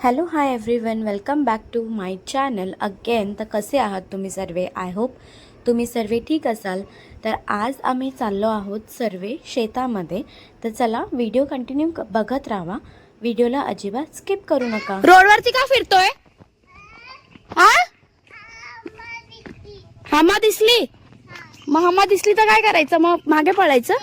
Hello hi everyone, welcome back to my channel again. तर कसे आहात तुम्ही सर्वे? आय होप तुम्ही सर्वे ठीक असाल. तर आज आम्ही चाललो आहोत सर्वे शेतामध्ये. तर चला व्हिडिओ कंटिन्यू बघत राहा, व्हिडिओला अजिबात स्किप करू नका. रोडवरती का फिरतोय? हा हमा दिसली? मग हमा दिसली तर काय करायचं? मग मागे पळायचं?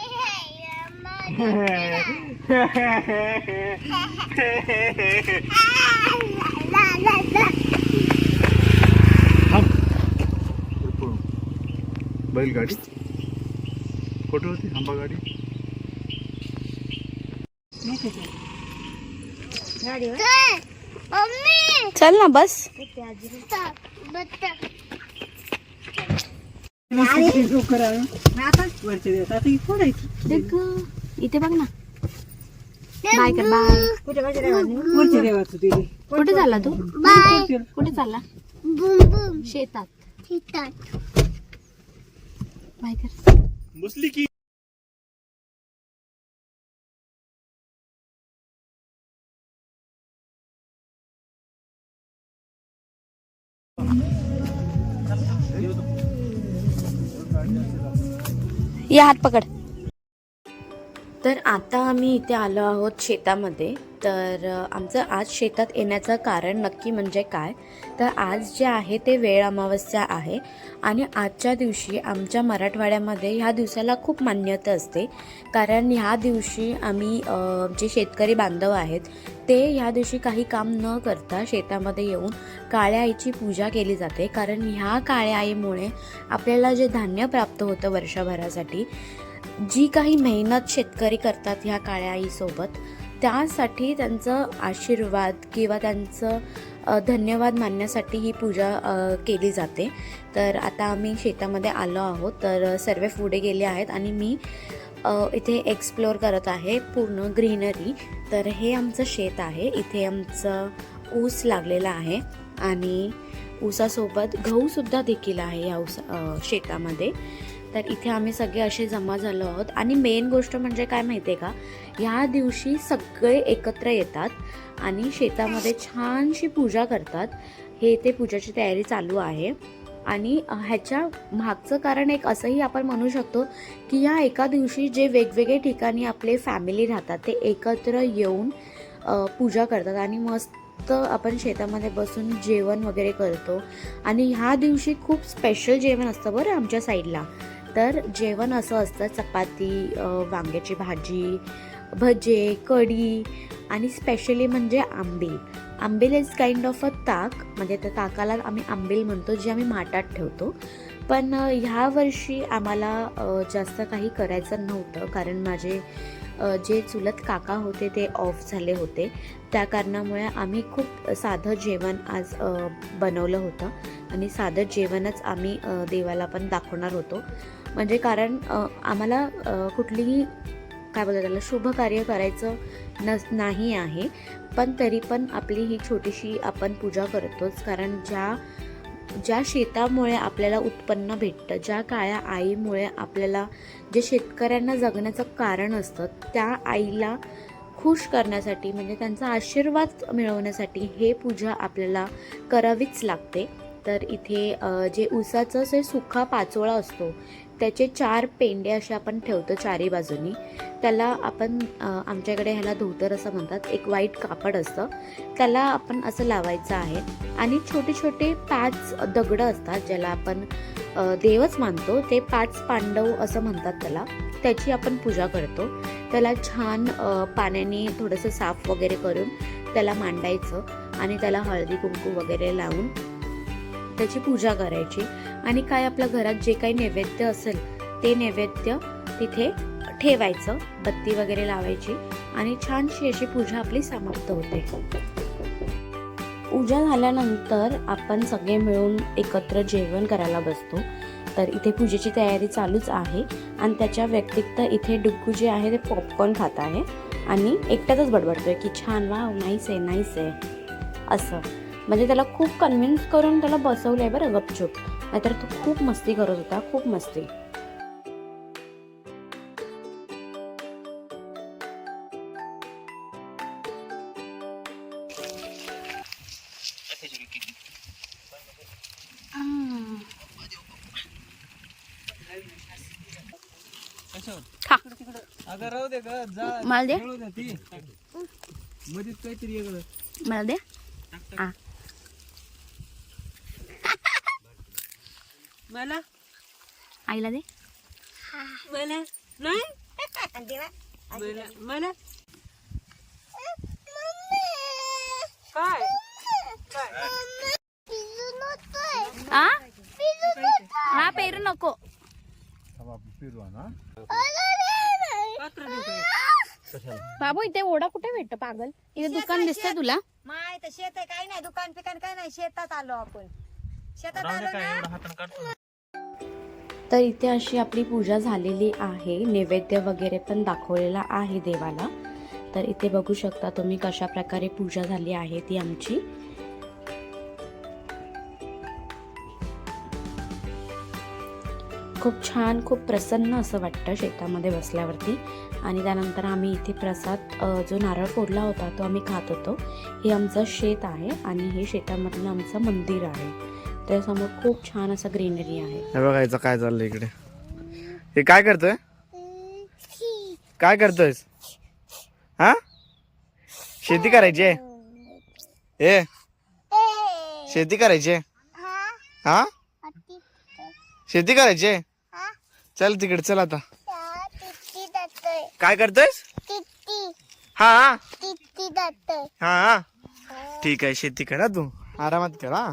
बैलगाडी कुठे होती? आंबा गाडी चल ना बस. इथे बघ ना. बाय कर बाय. कुठे चालला तू? कुठे चालला? शेतात. बाय कर. बसली की या हात पकड. तर आता आम्ही इथे आलो आहोत शेतामध्ये. तर आमचं आज शेतात येण्याचं कारण नक्की म्हणजे काय, तर आज जे आहे ते वेळ अमावस्या आहे. आणि आजच्या दिवशी आमच्या मराठवाड्यामध्ये ह्या दिवसाला खूप मान्यता असते. कारण ह्या दिवशी आम्ही जे शेतकरी बांधव आहेत ते ह्या दिवशी काही काम न करता शेतामध्ये येऊन काळ्या आईची पूजा केली जाते. कारण ह्या काळ्या आईमुळे आपल्याला जे धान्य प्राप्त होतं वर्षभरासाठी, जी काही मेहनत शेतकरी करतात ह्या काळ्या आईसोबत, त्यासाठी त्यांचं आशीर्वाद किंवा त्यांचं धन्यवाद मानण्यासाठी ही पूजा केली जाते. तर आता आम्ही शेतामध्ये आलो आहोत. तर सर्व पुढे गेले आहेत आणि मी इथे एक्सप्लोअर करत आहे पूर्ण ग्रीनरी. तर हे आमचं शेत आहे. इथे आमचं ऊस लागलेला आहे आणि ऊसासोबत गहूसुद्धा देखील आहे या शेतामध्ये. तर इथे आम्ही सगळे असे जमा झालो आहोत. आणि मेन गोष्ट म्हणजे काय माहिती आहे का, ह्या दिवशी सगळे एकत्र येतात आणि शेतामध्ये छानशी पूजा करतात. हे ते पूजाची तयारी चालू आहे. आणि ह्याच्या मागचं कारण एक असंही आपण म्हणू शकतो की या एका दिवशी जे वेगवेगळे ठिकाणी आपले फॅमिली राहतात ते एकत्र येऊन पूजा करतात आणि मस्त आपण शेतामध्ये बसून जेवण वगैरे करतो. आणि ह्या दिवशी खूप स्पेशल जेवण असतं बरं आमच्या साईडला. तर जेवण असं असतं, चपाती, वांग्याची भाजी, भजे, कढी आणि स्पेशली म्हणजे आंबील. आंबील इज काइंड ऑफ अ ताक, म्हणजे त्या ताकाला आम्ही आंबील म्हणतो, जे आम्ही माठात ठेवतो. पण ह्या वर्षी आम्हाला जास्त काही करायचं नव्हतं, कारण माझे जे चुलत काका होते ते ऑफ झाले होते. त्या कारणामुळे आम्ही खूप साधं जेवण आज बनवलं होतं आणि साधं जेवणच आम्ही देवाला पण दाखवणार होतो. म्हणजे कारण आम्हाला कुठलीही काय बोलतात त्याला शुभ कार्य करायचं नाही आहे, पण तरी पण आपली ही छोटीशी आपण पूजा करतोच. कारण ज्या शेतामुळे आपल्याला उत्पन्न भेटतं, ज्या काळ्या आईमुळे आपल्याला जे शेतकऱ्यांना जगण्याचं कारण असतं, त्या आईला खुश करण्यासाठी, म्हणजे त्यांचा आशीर्वाद मिळवण्यासाठी हे पूजा आपल्याला करावीच लागते. तर इथे जे ऊसाचं जे सुखा पाचोळा असतो त्याचे 4 पेंडे असे आपण ठेवतो चारी बाजूनी. त्याला आपण आमच्याकडे ह्याला धोतर असं म्हणतात, एक वाईट कापड असतं, त्याला आपण असं लावायचं आहे. आणि छोटे छोटे 5 दगडं असतात ज्याला आपण देवच मानतो, ते 5 पांडव असं म्हणतात त्याला. त्याची आपण पूजा करतो. त्याला छान पाण्याने थोडंसं साफ वगैरे करून त्याला मांडायचं आणि त्याला हळदी कुंकू वगैरे लावून त्याची पूजा करायची. आणि काय आपल्या घरात जे काही नैवेद्य असेल ते नैवेद्य तिथे ठेवायचं, बत्ती वगैरे लावायची आणि छानशी अशी पूजा आपली समाप्त होते. पूजा झाल्यानंतर आपण सगळे मिळून एकत्र जेवण करायला बसतो. तर इथे पूजेची तयारी चालूच आहे आणि त्याच्या व्यतिरिक्त इथे डुग्गू जे आहे ते पॉपकॉर्न खात आहे आणि एकट्यातच बडबडतोय की छान, वाव, नाईस आहे, नाईस आहे असं. म्हणजे त्याला खूप कन्व्हिन्स करून त्याला बसवलं आहे बरं गपचूप, नाहीतर तो खूप मस्ती करत होता, खूप मस्ती. खा अगं राहू दे ग जा मला दे खेळू दे ती मध्येच काहीतरी वेगळं मला दे आ. मला आईला दे मला नाही मला मला काय आ हा पेरू नको बाबू इथे ओढा कुठे भेटत पागल इथे दुकान दिसतंय तुला माय तर शेत आहे काही नाही दुकान पिकान काय नाही शेतात आलो आपण शेतात आलो ना तर इथे अशी आपली पूजा झालेली आहे. नैवेद्य वगैरे पण दाखवलेला आहे देवाला. तर इथे बघू शकता तुम्ही कशा प्रकारे पूजा झाली आहे ती आमची. खूप छान, खूप प्रसन्न असं वाटतं शेतामध्ये बसल्यावरती. आणि त्यानंतर आम्ही इथे प्रसाद जो नारळ फोडला होता तो आम्ही खात होतो. हे आमचं शेत आहे आणि हे शेतामधलं आमचं मंदिर आहे. त्यासमोर खूप छान असं ग्रीनरी आहे. हे बघायचं काय चाललंय इकडे. हे काय करतोय काय करतोय हा शेती करायची ए शेती करायची हा शेती करायची चल तिकडे चल आता काय करतोयस हा हा ठीक आहे शेती करा तू आरामात करा.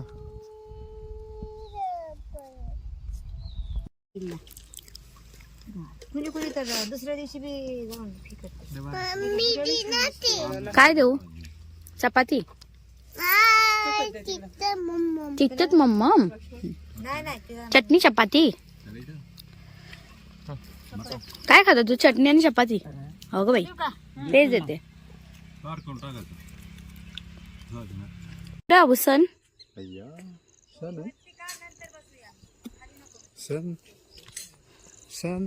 कुणी कुणी तर दुसऱ्या दिवशी बी जाऊन फिकत काय देऊ चपाती तिथच मम्मम नाही नाही ते चटणी चपाती काय खाता तू चटणी आणि चपाती हो ग बाई तेच देते सण सण